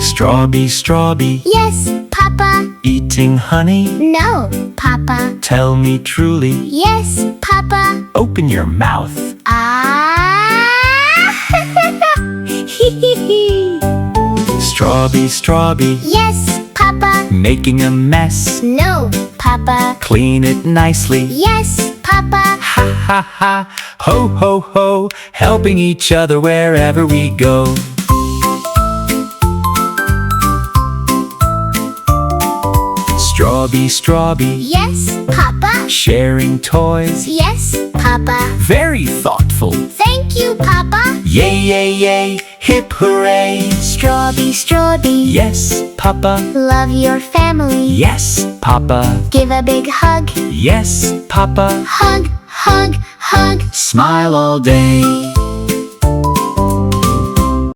Strawbee, Strawbee, Yes, Papa. eating honey? No, Papa. Tell me truly, Yes, Papa. open your mouth. Ah! Strawbee, Strawbee, Yes, Papa. making a mess? No, Papa. Clean it nicely. Yes, Papa. Ha ha ha, ho ho ho, helping each other wherever we go. Strawbee, Strawbee, Yes, Papa. sharing toys? Yes, Papa. Very thoughtful. Thank you, Papa. Yay, yay, yay, hip hooray. Strawbee, Strawbee. Yes, Papa. Love your family. Yes, Papa. Give a big hug. Yes, Papa. Hug, hug, hug. Smile all day.